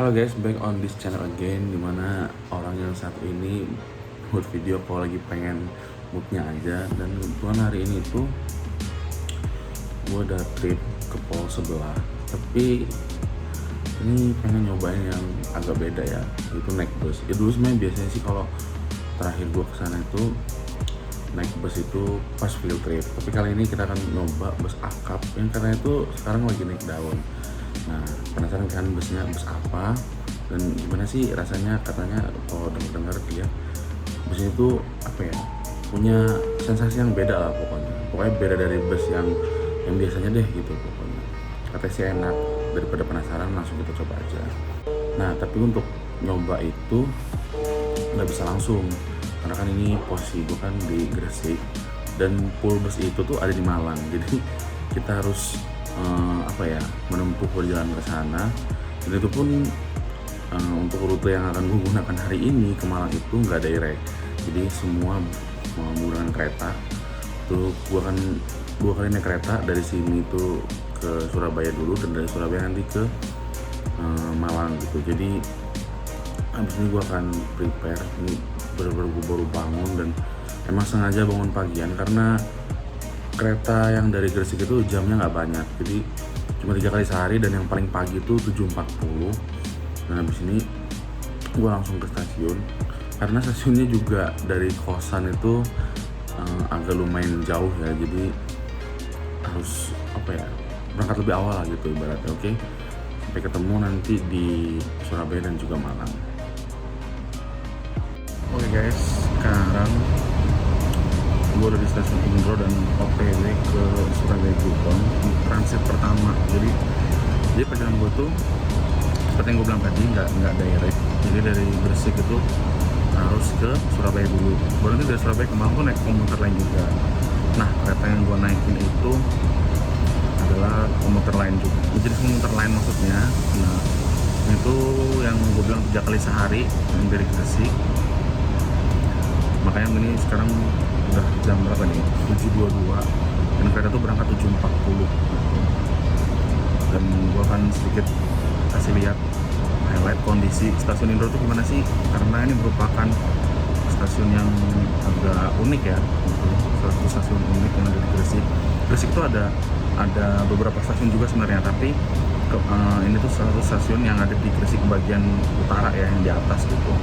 Halo guys, back on this channel again. Dimana orang yang satu ini buat video kalau lagi pengen moodnya aja. Dan kebetulan hari ini tuh gue ada trip ke pulau sebelah. Tapi ini pengen nyobain yang agak beda ya, itu naik bus. Ya dulu sebenarnya biasanya sih kalau terakhir gue kesana itu naik bus itu pas field trip. Tapi kali ini kita akan nyoba bus akap yang katanya itu sekarang lagi naik daun. Nah, penasaran kan busnya bus apa dan gimana sih rasanya? Katanya kalau dengar dia busnya itu apa ya, punya sensasi yang beda lah pokoknya beda dari bus yang biasanya deh gitu pokoknya. Katanya sih enak, daripada penasaran langsung kita coba aja. Nah, tapi untuk nyoba itu nggak bisa langsung karena kan ini posisi gue kan di Gresik dan pool bus itu tuh ada di Malang, jadi kita harus menempuh perjalanan ke sana. Dan itu pun untuk rute yang akan gue gunakan hari ini ke Malang itu nggak direct, jadi semua menggunakan kereta. Tuh gue akan 2 kali naik kereta dari sini tuh ke Surabaya dulu dan dari Surabaya nanti ke Malang gitu. Jadi abis ini gue akan prepare. Ini bener-bener gue baru bangun dan emang sengaja bangun pagian karena kereta yang dari Gresik itu jamnya nggak banyak, jadi cuma 3 kali sehari dan yang paling pagi itu 7.40. Dan habis ini gue langsung ke stasiun karena stasiunnya juga dari kosan itu agak lumayan jauh ya, jadi harus berangkat lebih awal lah gitu ibaratnya. Oke, sampai ketemu nanti di Surabaya dan juga Malang. Oke guys, sekarang gue udah di stasiun Indro dan OTW ke Surabaya Gubeng, transit pertama. Jadi perjalanan gue tuh seperti yang gue bilang tadi nggak direct. Jadi dari Gresik itu harus ke Surabaya dulu. Baru nanti dari Surabaya ke Malang tuh naik komuter lain juga. Nah, kereta yang gue naikin itu adalah komuter lain juga. Jadi komuter lain maksudnya. Nah, itu yang gue bilang 3 kali sehari yang dari Gresik. Makanya ini sekarang udah jam berapa nih? 7.22 dan kereta tuh berangkat 7.40. Dan gua akan sedikit kasih lihat highlight kondisi stasiun Indro tuh gimana sih, karena ini merupakan stasiun yang agak unik ya, salah satu stasiun unik yang ada di Gresik. Gresik itu ada beberapa stasiun juga sebenarnya, tapi ini tuh salah satu stasiun yang ada di Gresik bagian utara ya, yang di atas gitu.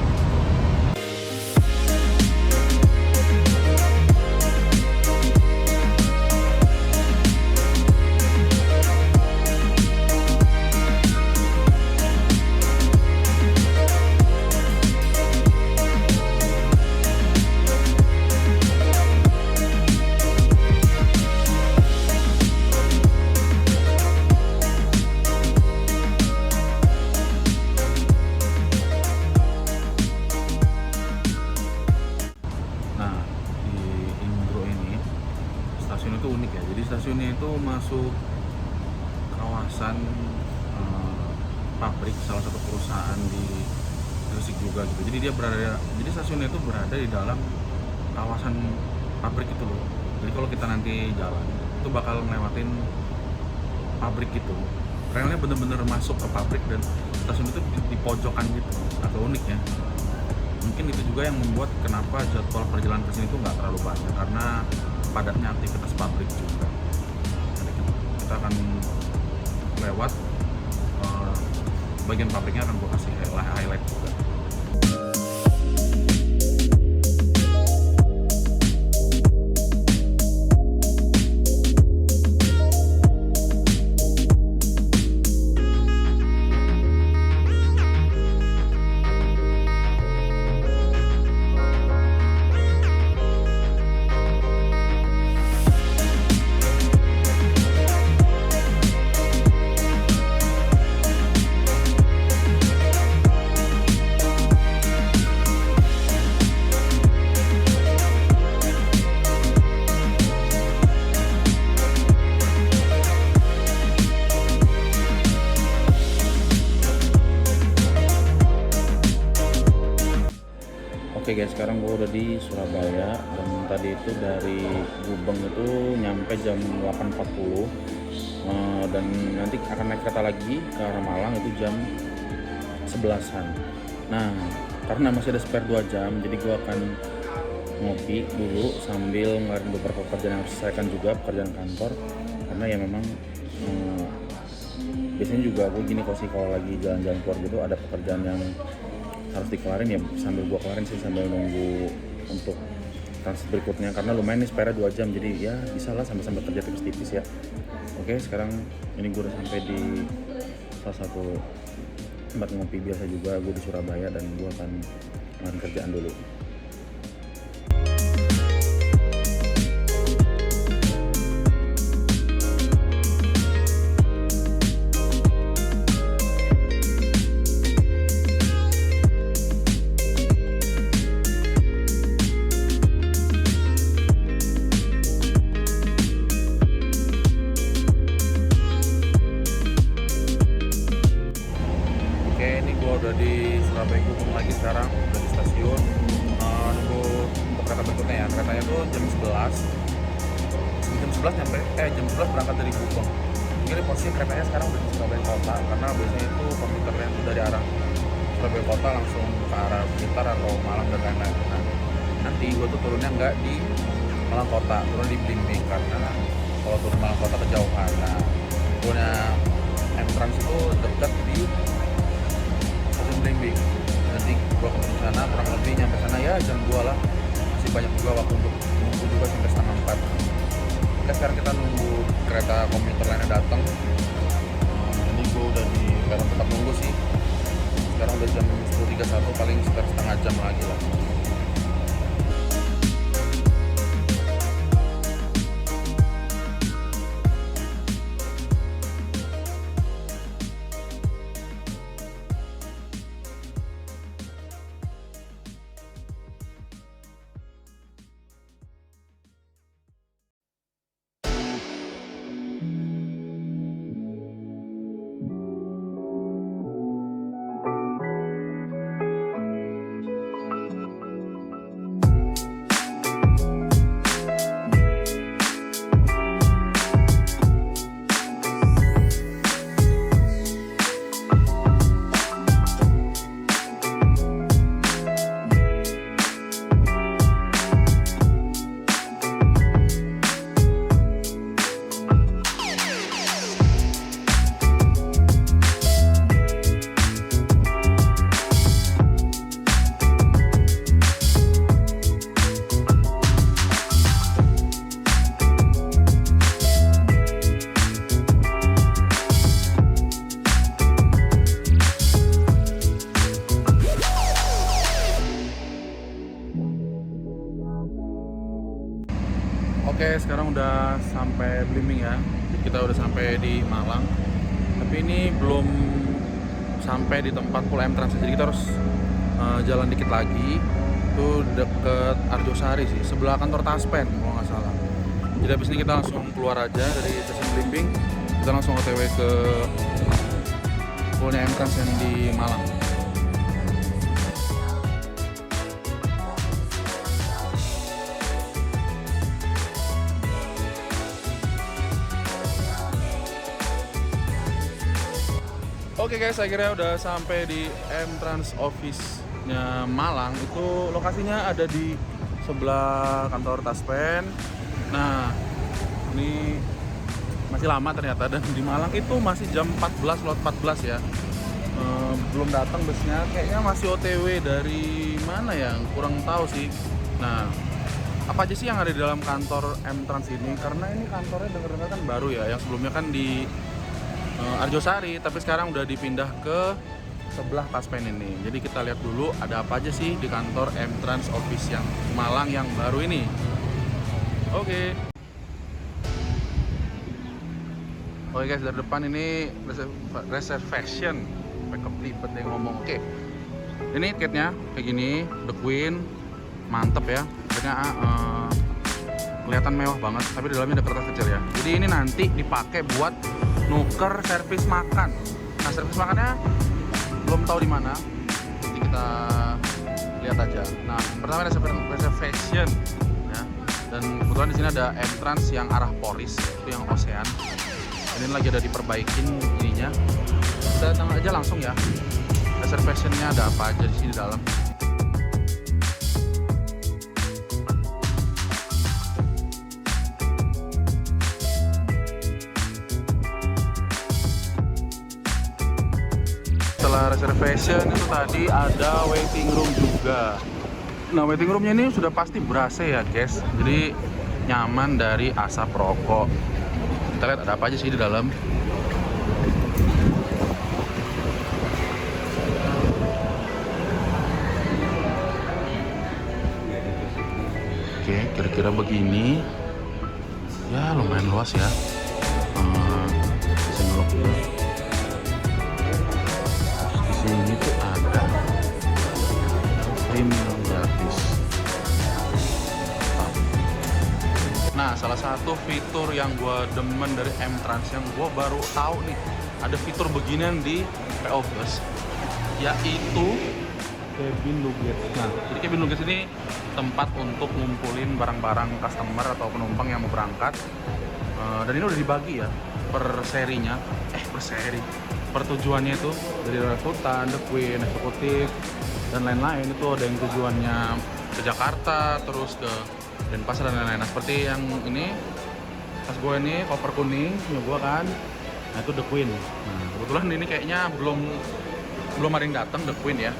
Stasiun itu unik ya, jadi stasiunnya itu masuk kawasan pabrik salah satu perusahaan di Gresik juga gitu. Jadi stasiunnya itu berada di dalam kawasan pabrik itu loh. Jadi kalau kita nanti jalan itu bakal ngelewatin pabrik gitu. Relnya bener-bener masuk ke pabrik dan stasiun itu di pojokan gitu, agak unik ya. Mungkin itu juga yang membuat kenapa jadwal perjalanan ke sini itu nggak terlalu banyak, karena padatnya aktivitas pabrik juga. Jadi kita akan lewat bagian pabriknya, akan gue kasih highlight juga. Oke guys, sekarang gue udah di Surabaya dan tadi itu dari Gubeng itu nyampe jam 8.40 dan nanti akan naik kereta lagi ke arah Malang itu jam 9 11-an. Nah, karena masih ada spare 2 jam, jadi gue akan ngopi dulu sambil ngelarin beberapa pekerjaan yang harus selesaikan juga, pekerjaan kantor. Karena ya memang biasanya juga gue gini kalau lagi jalan-jalan keluar gitu, ada pekerjaan yang harus dikelarin ya sambil gue kelarin sih, sambil nunggu untuk transit berikutnya. Karena lumayan nih spare 2 jam, jadi ya bisa lah sambil kerja tipis-tipis ya. Oke, sekarang ini gue udah sampai di salah satu tempat ngopi biasa juga, gue di Surabaya, dan gue akan ngelarin kerjaan dulu. Udah di Surabaya Gubeng lagi sekarang, udah di stasiun, nunggu untuk kereta berikutnya ya. Keretanya tuh jam 11 nyampe, jam 11 berangkat dari Gubeng. Jadi posisi keretanya sekarang udah di Surabaya Kota, karena biasanya itu komuternya itu dari arah Surabaya Kota langsung ke arah Blitar atau Malang dan lain-lain. Nah, nanti gue tuh turunnya nggak di Malang Kota, turun di Blimbing, karena kalau turun Malang Kota kejauhan. Nah, turunnya M-Trans itu dekat di Blimbing. Nanti gua ketemu sana, kurang lebih nyampe sana ya jam 2 lah. Masih banyak juga waktu untuk nunggu juga sampai setengah 4. Oke, sekarang kita nunggu kereta komuter lainnya datang. Ini gua udah di peron tempat nunggu sih. Sekarang udah jam 10.31, paling sekitar setengah jam lagi lah. Oke, sekarang udah sampai Blimbing ya. Kita udah sampai di Malang. Tapi ini belum sampai di tempat full M-Trans. Jadi kita harus jalan dikit lagi. Itu deket Arjosari sih, sebelah kantor Taspen kalau nggak salah. Jadi habis ini kita langsung keluar aja dari stasiun Blimbing. Kita langsung OTW ke fullnya M-Trans yang di Malang. Oke guys, akhirnya udah sampai di M-Trans Office-nya Malang. Itu lokasinya ada di sebelah kantor Taspen. Nah, ini masih lama ternyata, dan di Malang itu masih jam 14 lewat 14 ya. Belum datang busnya, kayaknya masih OTW dari mana ya, kurang tahu sih. Nah, apa aja sih yang ada di dalam kantor M-Trans ini? Karena ini kantornya dengar-dengar kan baru ya, yang sebelumnya kan di Arjosari, tapi sekarang udah dipindah ke sebelah Taspen ini. Jadi kita lihat dulu ada apa aja sih di kantor M-Trans Office yang Malang yang baru ini. Oke guys, dari depan ini reservation. Ribet deh ngomong. Oke. Ini tiketnya kayak gini, The Queen. Mantep ya. Tiketnya kelihatan mewah banget, tapi di dalamnya ada kertas kecil ya. Jadi ini nanti dipakai buat nuker servis makan. Nah, servis makannya belum tahu di mana. Nanti kita lihat aja. Nah, pertama ada reservation ya. Dan kebetulan di sini ada M-Trans yang arah Poris, itu yang Ocean. Ini lagi ada diperbaikin ininya. Kita datang aja langsung ya. reservationnya ada apa aja di sini dalam. Setelah reservation itu tadi ada waiting room juga. Nah, waiting roomnya ini sudah pasti ber-AC ya guys, jadi nyaman dari asap rokok. Kita lihat ada apa aja sih di dalam. Oke, kira-kira begini. Ya lumayan luas ya. Bisa ngelok dulu. Di sini tuh ada premium gratis. Nah, salah satu fitur yang gue demen dari M-Trans yang gue baru tahu nih, ada fitur beginian di PO Bus, yaitu cabin luggage. Nah, jadi cabin luggage ini tempat untuk ngumpulin barang-barang customer atau penumpang yang mau berangkat. Dan ini udah dibagi ya per serinya, per tujuannya itu dari Sultan, The Queen, eksekutif, dan lain-lain. Itu ada yang tujuannya ke Jakarta, terus ke Denpasar dan lain-lain. Nah, seperti yang ini, tas gue ini koper kuning punya gue kan. Nah, itu The Queen. Nah, kebetulan ini kayaknya belum ada yang datang The Queen ya.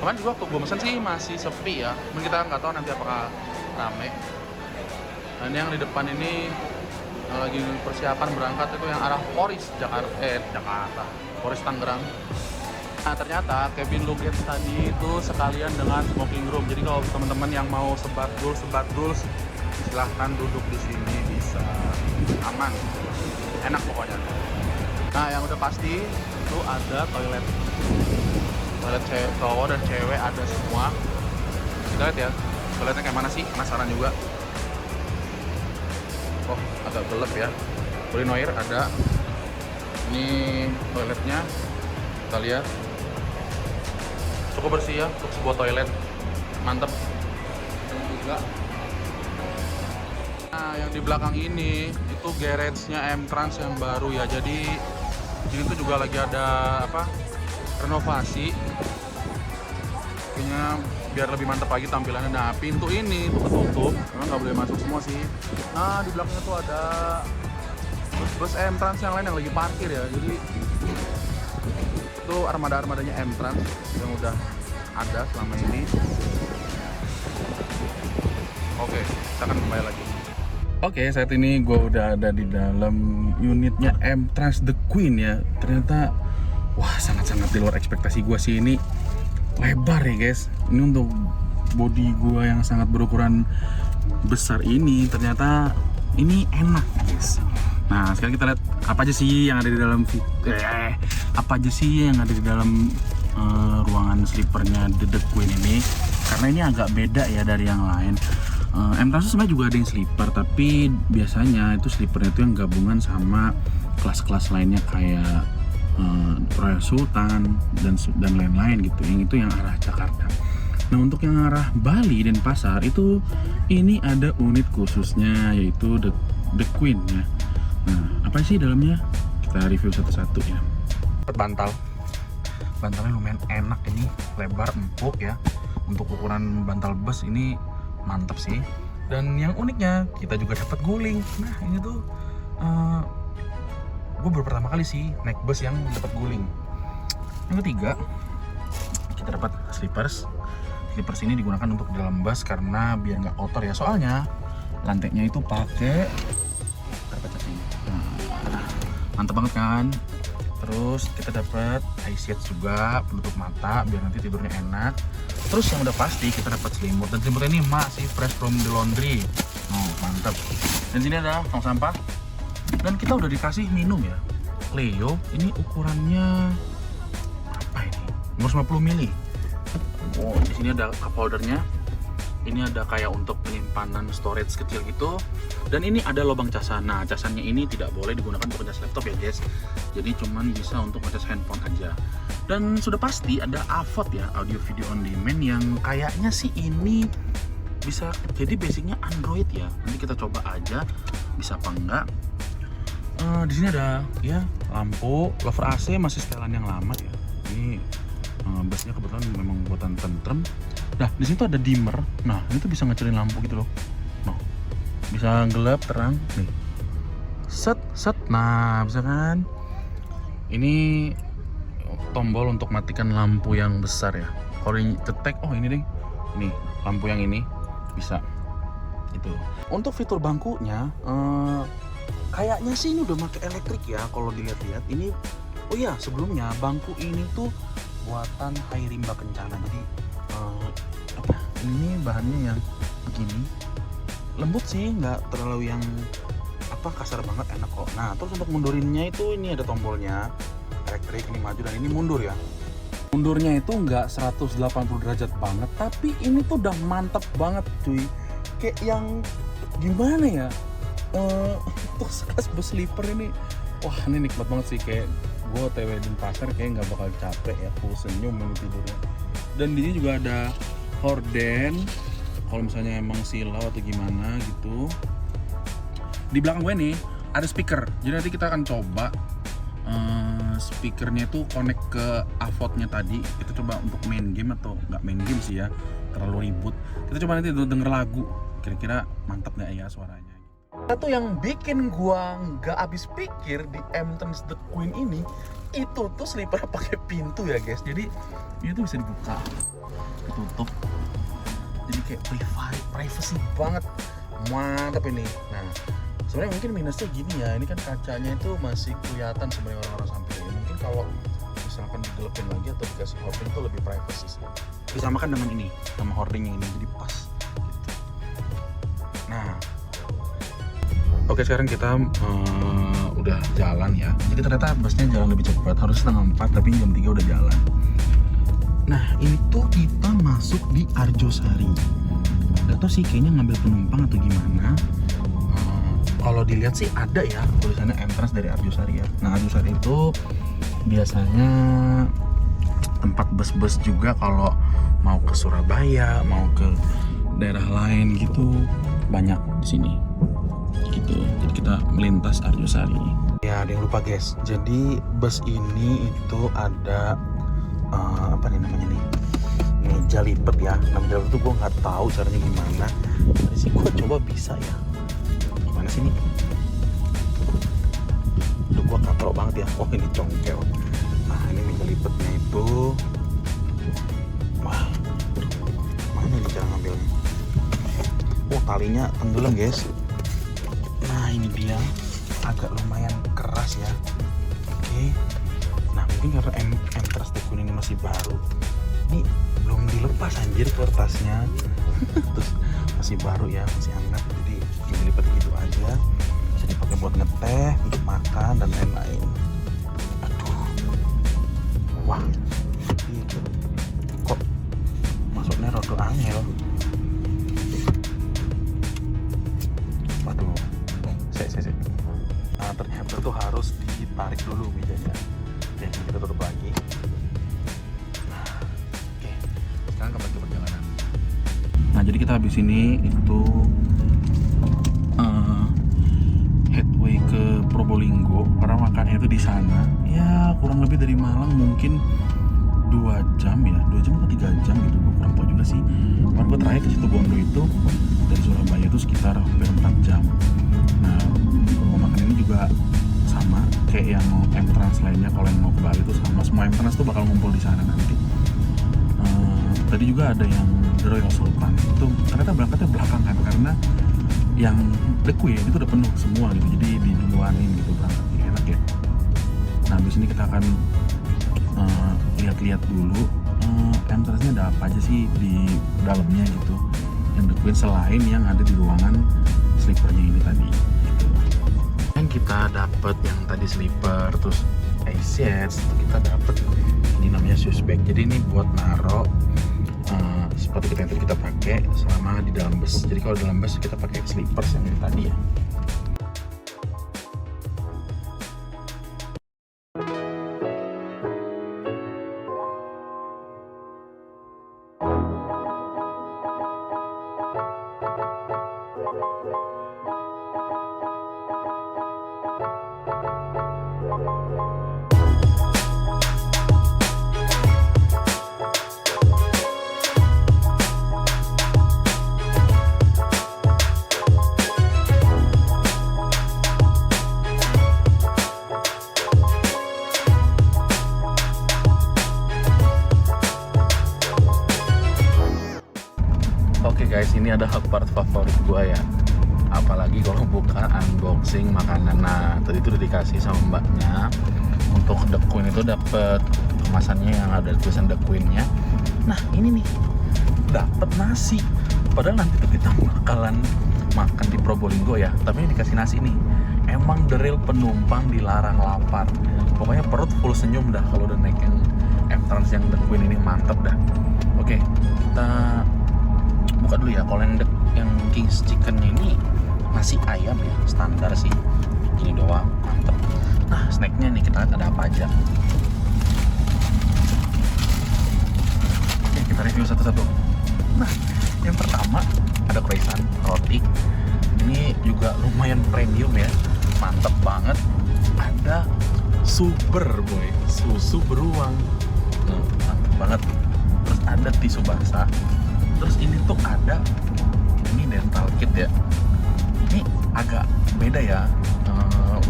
Kemarin juga waktu gue pesan sih masih sepi ya. Mungkin kita nggak tahu nanti apakah rame. Nah, ini yang di depan ini lagi persiapan berangkat itu yang arah Poris Jakarta, Poris Tangerang. Nah, ternyata cabin luggage tadi itu sekalian dengan smoking room. Jadi kalau teman-teman yang mau sebat goals, silahkan duduk di sini, bisa aman, enak pokoknya. Nah, yang udah pasti itu ada toilet cowok dan cewek ada semua. Kita lihat ya, toiletnya kayak mana sih? Penasaran juga. Oh, agak gelap ya. Urinoir ada. Ini toiletnya, kita lihat. Cukup bersih ya untuk sebuah toilet, mantep. Dan juga, nah yang di belakang ini itu garage-nya M-Trans yang baru ya. Jadi ini tuh juga lagi ada renovasi. Kayaknya biar lebih mantap lagi tampilannya. Nah, pintu ini tuh ketutup, memang nggak boleh masuk semua sih. Nah, di belakangnya tuh ada bus M-Trans yang lain yang lagi parkir ya. Jadi itu armada-armadanya M-Trans yang udah ada selama ini. Oke, kita akan kembali lagi. Oke, saat ini gue udah ada di dalam unitnya M-Trans The Queen ya. Ternyata wah, sangat-sangat di luar ekspektasi gue sih. Ini lebar ya guys. Ini untuk body gue yang sangat berukuran besar ini, ternyata ini enak guys. Nah, sekarang kita lihat apa aja sih yang ada di dalam ruangan sleepernya The Queen ini. Karena ini agak beda ya dari yang lain. M-Trans sebenarnya juga ada yang sleeper, tapi biasanya itu sleepernya itu yang gabungan sama kelas-kelas lainnya kayak Royal Sultan dan lain-lain gitu. Yang itu yang arah Jakarta. Nah, untuk yang arah Bali dan Pasar itu ini ada unit khususnya yaitu The Queen ya. Nah, apa sih dalamnya? Kita review satu-satu ya. Bantalnya lumayan enak ini, lebar, empuk ya. Untuk ukuran bantal bus ini mantap sih. Dan yang uniknya kita juga dapat guling. Nah, ini tuh gue baru pertama kali sih naik bus yang dapat guling. Yang ketiga, kita dapat slippers. Slippers ini digunakan untuk di dalam bus karena biar nggak kotor ya. Soalnya lantainya itu pakai mantap banget kan. Terus kita dapat eye shades juga, penutup mata biar nanti tidurnya enak. Terus yang udah pasti kita dapat selimut, dan selimutnya ini masih fresh from the laundry. Oh, mantap. Dan sini ada tong sampah. Dan kita udah dikasih minum ya. Leo, ini ukurannya apa ini? Umur 50 ml. Oh, di sini ada cup holdernya. Ini ada kayak untuk penyimpanan storage kecil gitu. Dan ini ada lubang casan. Nah, casannya ini tidak boleh digunakan untuk ngecas laptop ya guys. Jadi cuman bisa untuk ngecas handphone aja. Dan sudah pasti ada AVOD ya, audio video on demand, yang kayaknya sih ini bisa jadi basicnya Android ya. Nanti kita coba aja bisa apa enggak. Di sini ada ya lampu, lover AC masih setelan yang lama ya. Ini Busnya kebetulan memang buatan tentrem. Nah, di sini tuh ada dimmer. Nah, ini tuh bisa ngecilin lampu gitu loh. Nah, bisa gelap, terang. Nih. Set. Nah, bisa kan? Ini tombol untuk matikan lampu yang besar ya. Kalau cetek, oh ini deh. Nih, lampu yang ini bisa. Itu. Untuk fitur bangkunya, kayaknya sih ini udah pakai elektrik ya kalau dilihat-lihat. Ini, oh iya, sebelumnya bangku ini tuh buatan Hai Rimba Kencana. Jadi ini bahannya yang begini, lembut sih, nggak terlalu yang kasar banget, enak kok. Nah, terus untuk mundurinnya itu ini ada tombolnya elektrik, ini maju dan ini mundur ya. Mundurnya itu nggak 180 derajat banget, tapi ini tuh udah mantep banget cuy. Kayak yang gimana ya, terus kelas bus sleeper ini, wah ini nikmat banget sih. Kayak gue OTW di pasar kayak nggak bakal capek ya, full senyum ini tidurnya. Dan di sini juga ada horden kalau misalnya emang silau atau gimana gitu. Di belakang gue nih ada speaker, jadi nanti kita akan coba speakernya itu connect ke AVOD-nya tadi. Kita coba untuk main game atau nggak main game sih ya, terlalu ribut. Kita coba nanti denger lagu, kira-kira mantap nggak ya suaranya. Satu yang bikin gua nggak habis pikir di Entrance The Queen ini, itu tuh sleeper pakai pintu ya guys. Jadi ini tuh bisa dibuka, ditutup, jadi kayak privacy banget, mantap ini. Nah, sebenarnya mungkin minusnya gini ya, ini kan kacanya itu masih kelihatan sebenarnya orang-orang samping. Mungkin kalau misalkan digelepin lagi atau dikasih hording itu lebih privacy sih. Disamakan dengan ini, sama hordingnya ini, jadi pas gitu. Nah, oke, sekarang kita udah jalan ya. Jadi ternyata busnya jalan lebih cepat, harus setengah 4 tapi jam 3 udah jalan. Nah, ini tuh kita masuk di Arjosari. Gak tau sih, kayaknya ngambil penumpang atau gimana. Kalau dilihat sih ada ya tulisannya entrance dari Arjosari ya. Nah, Arjosari itu biasanya tempat bus-bus juga kalau mau ke Surabaya, mau ke daerah lain gitu, banyak di sini. Gitu. Jadi kita melintas Arjosari. Ya, ada yang lupa guys. Jadi bus ini itu ada apa nih namanya nih? Meja lipat ya. Nah, meja lipat itu gue nggak tahu caranya gimana. Tadi sih gue coba bisa ya. Mana sini? Udah gua katrok banget ya. Oh, ini congkel. Nah, ini meja lipatnya itu. Wah, mana nih cara ngambilnya? Oh, talinya tenggelam guys. Nah, ini dia, agak lumayan keras ya. Oke. Nah, mungkin karena Entrance The Queen ini masih baru, ini belum dilepas anjir kertasnya. Terus masih baru ya, masih hangat, jadi dilipat gitu aja. Bisa dipakai buat ngeteh, untuk makan dan lain-lain. Aduh, wah, itu kok masuknya rada angel. Waduh, saya. Nah, ternyata tuh harus ditarik dulu mejanya. Oke, kita tutup lagi. Nah, oke, sekarang kembali ke perjalanan. Nah, jadi kita habis ini itu headway ke Probolinggo karena makannya itu di sana. Ya, kurang lebih dari Malang mungkin 2 jam ya, 2 jam atau 3 jam gitu, gue kurang tahu juga sih. Karena gue terakhir ke Situbondo itu dari Surabaya itu sekitar hampir 4 jam. Nah, rumah makan ini juga sama kayak yang entrance lainnya. Kalau yang mau ke Bali itu sama, semua entrance tuh bakal ngumpul di sana nanti. Tadi juga ada yang The Royal Sultan itu ternyata berangkatnya belakangan karena yang The Queen itu udah penuh semua gitu, jadi diduluanin gitu berangkatnya, enak ya. Nah, habis ini kita akan lihat-lihat dulu entrance-nya ada apa aja sih di dalamnya gitu, yang The Queen selain yang ada di ruangan sleepernya ini tadi gitu. Dan kita dapat yang tadi sleeper, terus Asics, kita dapat ini namanya Suspect. Jadi ini buat naro sepatu kita yang tadi kita pakai selama di dalam bus. Jadi kalau dalam bus kita pakai slippers yang tadi ya. Oke guys, ini adalah part favorit gua ya. Apalagi kalau buka unboxing makanan. Nah, tadi itu udah dikasih sama mbaknya. Untuk The Queen itu dapet kemasannya yang ada tulisan The Queen-nya. Nah, ini nih dapet nasi. Padahal nanti tuh kita bakalan makan di Probolinggo ya. Tapi ini dikasih nasi nih. Emang the real penumpang dilarang lapar. Pokoknya perut full senyum dah kalau udah naik yang M-Trans yang The Queen ini, mantep dah. Oke, kita buka dulu ya. Kalau yang King's Chicken ini nasi ayam ya, standar sih. Ini doang, mantep. Nah, snacknya nih kita lihat ada apa aja. Oke, kita review satu-satu. Nah, yang pertama ada croissant roti. Ini juga lumayan premium ya, mantep banget. Ada super boy, susu beruang. Mantep banget. Terus ada tisu basah. Terus ini tuh ada ini dental kit ya. Ini agak beda ya.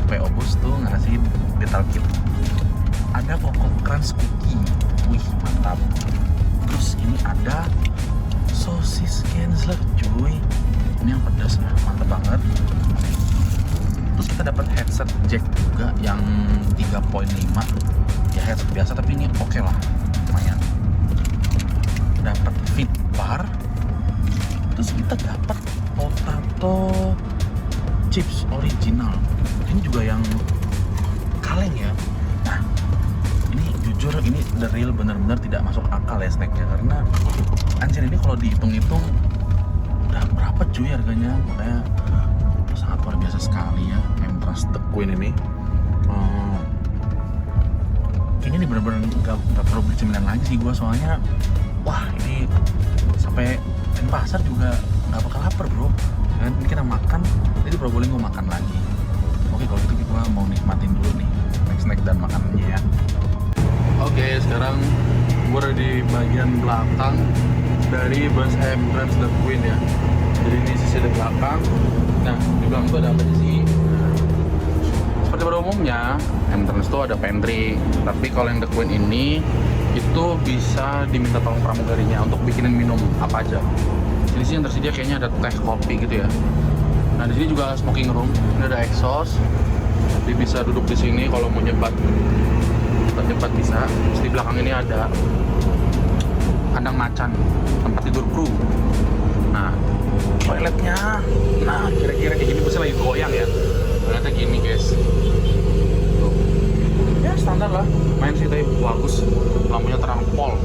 PO Bus tuh ngasih dental kit. Ada Coco Crunch cookie. Wih, mantap. Terus ini ada sosis Gensler cuy. Ini yang pedas, mantap banget. Terus kita dapat headset jack juga yang 3.5. Ya headset biasa tapi ini oke lah, lumayan. Dapat fit bar. Terus kita dapat potato chips original. Ini juga yang kaleng ya. Nah, ini jujur ini the real bener-bener tidak masuk akal ya snacknya, karena anjir ini kalau dihitung-hitung udah berapa cuy harganya. Makanya sangat luar biasa sekali ya M-Trans The Queen ini. Kayaknya ini bener-bener gak perlu beli cemilan lagi sih gue, soalnya wah ini sampai pasar juga gak bakal lapar bro. Dan ini kita makan, jadi Probolinggo makan lagi. Oke, kalau gitu kita mau nikmatin dulu nih snack dan makanannya ya. Oke, sekarang gue ada di bagian belakang dari bus M-Trans The Queen ya. Jadi ini sisi di belakang. Nah, di belakang itu ada apa sih? Seperti pada umumnya, M-Trans itu ada pantry. Tapi kalau yang The Queen ini itu bisa diminta tolong pramugarinya untuk bikinin minum apa aja. Di sini yang tersedia kayaknya ada teh, kopi gitu ya. Nah, di sini juga smoking room. Ini ada exhaust. Jadi bisa duduk di sini kalau mau nyebat. Nyebat bisa. Terus di belakang ini ada kandang macan, tempat tidur kru. Nah, toiletnya, nah kira-kira kayak gini, bisa lagi goyang ya. Ternyata gini guys. Tuh. Ya standar lah. Main sih tapi bagus. Lampunya terang pol.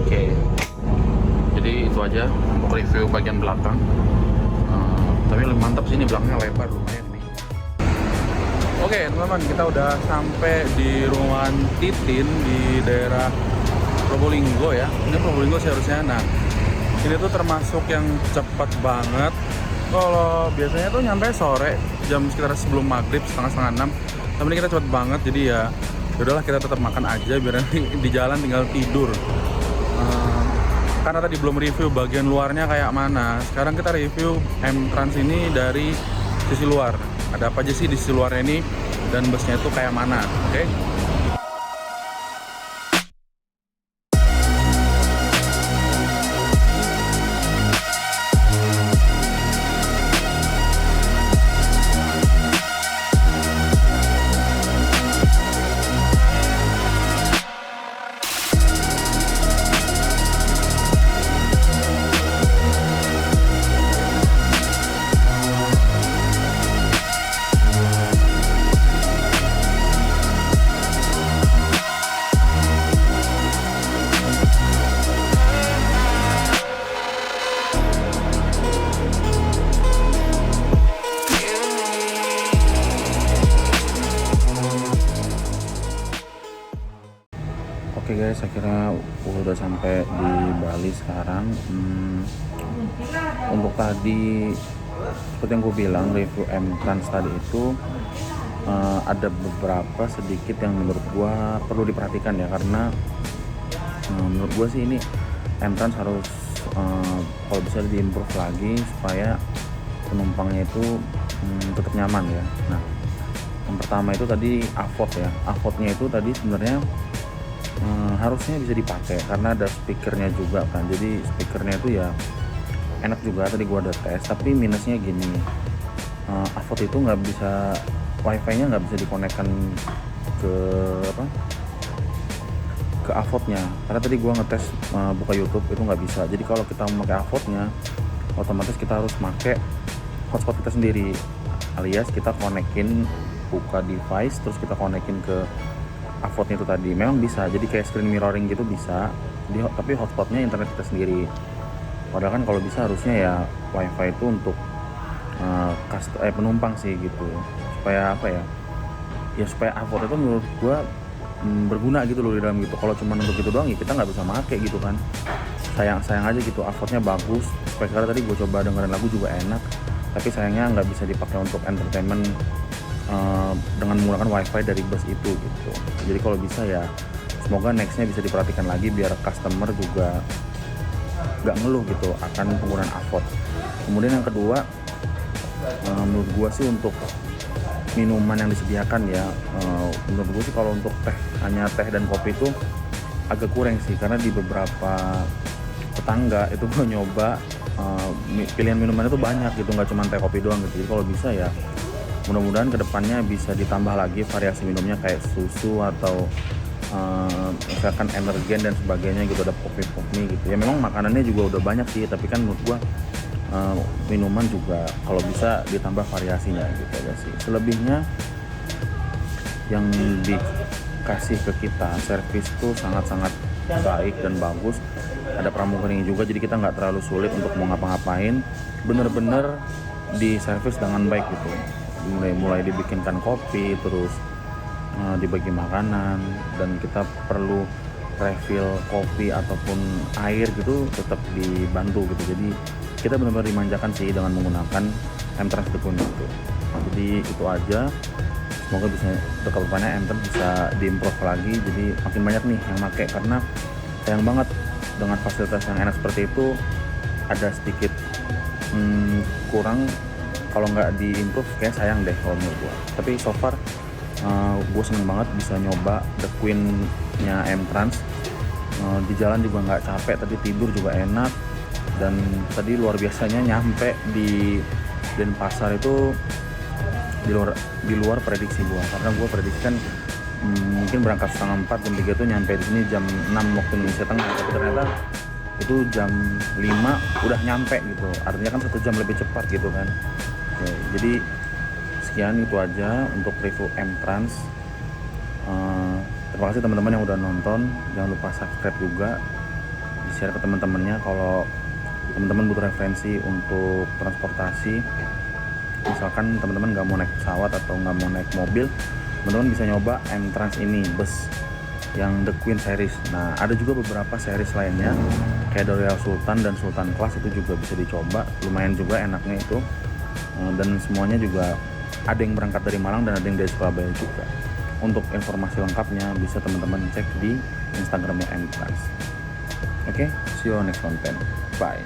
Oke. Jadi itu aja untuk review bagian belakang. Tapi lebih mantap sih, ini belakangnya lebar lumayan nih. Oke teman-teman, kita udah sampai di ruangan Titin di daerah Probolinggo ya. Ini Probolinggo seharusnya. Nah, ini tuh termasuk yang cepat banget. Kalau biasanya tuh nyampe sore, jam sekitar sebelum maghrib, setengah 6. Tapi ini kita cepet banget, jadi ya udahlah kita tetap makan aja biar nanti di jalan tinggal tidur. Karena tadi belum review bagian luarnya kayak mana. Sekarang kita review M-Trans ini dari sisi luar. Ada apa aja sih di sisi luarnya ini dan busnya itu kayak mana, oke? Oke guys, akhirnya udah sampai di Bali sekarang. Untuk tadi seperti yang gue bilang, review M-Trans tadi itu ada beberapa sedikit yang menurut gue perlu diperhatikan ya, karena menurut gue sih ini M-Trans harus kalau bisa diimprove lagi supaya penumpangnya itu tetap nyaman ya. Nah, yang pertama itu tadi AVOD ya. AVOD-nya itu tadi sebenarnya harusnya bisa dipakai karena ada speakernya juga kan. Jadi speakernya itu ya enak juga, tadi gua ada tes. Tapi minusnya gini, Avot itu nggak bisa, wifi-nya nggak bisa dikonekkan ke apa, ke Avotnya, karena tadi gua ngetes buka YouTube itu nggak bisa. Jadi kalau kita memakai Avotnya, otomatis kita harus pakai hotspot kita sendiri, alias kita konekin buka device terus kita konekin ke Avotnya itu tadi. Memang bisa, jadi kayak screen mirroring gitu bisa, tapi hotspotnya internet kita sendiri. Padahal kan kalau bisa harusnya ya wifi itu untuk penumpang sih gitu, supaya apa ya, supaya Avot itu menurut gua berguna gitu loh di dalam gitu. Kalau cuma untuk itu doang ya kita nggak bisa make gitu kan, sayang aja gitu. Avotnya bagus, speaker tadi gue coba dengerin lagu juga enak, tapi sayangnya nggak bisa dipakai untuk entertainment dengan menggunakan wifi dari bus itu gitu. Jadi kalau bisa ya semoga nextnya bisa diperhatikan lagi biar customer juga nggak ngeluh gitu akan penggunaan Avot. Kemudian yang kedua, menurut gue sih untuk minuman yang disediakan ya, menurut gue sih kalau untuk teh, hanya teh dan kopi itu agak kurang sih, karena di beberapa tetangga itu gue nyoba pilihan minuman itu banyak gitu, nggak cuma teh kopi doang gitu. Jadi kalau bisa ya mudah-mudahan kedepannya bisa ditambah lagi variasi minumnya kayak susu atau misalkan energen dan sebagainya gitu, ada kopi gitu ya. Memang makanannya juga udah banyak sih, tapi kan menurut gue minuman juga kalau bisa ditambah variasinya gitu aja sih. Selebihnya yang dikasih ke kita servis tuh sangat-sangat baik dan bagus, ada pramugari juga, jadi kita nggak terlalu sulit untuk mau ngapa-ngapain, bener-bener di servis dengan baik gitu. Mulai dibikinkan kopi, terus dibagi makanan, dan kita perlu refill kopi ataupun air gitu tetap dibantu gitu. Jadi kita benar-benar dimanjakan sih dengan menggunakan M-Trans The Queen itu. Jadi itu aja, semoga bisa depannya M-Trans bisa diimprove lagi, jadi makin banyak nih yang pakai, karena sayang banget dengan fasilitas yang enak seperti itu ada sedikit kurang. Kalau nggak diimprove kayak sayang deh kalau menurut gua. Tapi so far gue seneng banget bisa nyoba The Queen nya M-Trans. Di jalan juga nggak capek, tadi tidur juga enak, dan tadi luar biasanya nyampe di Denpasar itu di luar prediksi gue, karena gue prediksikan mungkin berangkat 3:30, jam 3 itu nyampe di sini jam 6 waktu Indonesia Tengah, tapi ternyata itu jam 5 udah nyampe gitu, artinya kan 1 jam lebih cepat gitu kan. Oke, jadi sekian itu aja untuk review M-Trans. Terima kasih teman-teman yang udah nonton, jangan lupa subscribe juga, di share ke teman-temannya. Kalau teman-teman butuh referensi untuk transportasi, misalkan teman-teman nggak mau naik pesawat atau nggak mau naik mobil, teman-teman bisa nyoba M-Trans ini, bus yang The Queen series. Nah, ada juga beberapa series lainnya kayak Royal Sultan dan Sultan Class, itu juga bisa dicoba, lumayan juga enaknya itu. Dan semuanya juga ada yang berangkat dari Malang dan ada yang dari Surabaya juga. Untuk informasi lengkapnya bisa teman-teman cek di Instagramnya M-Trans. Oke, see you next content. Bye.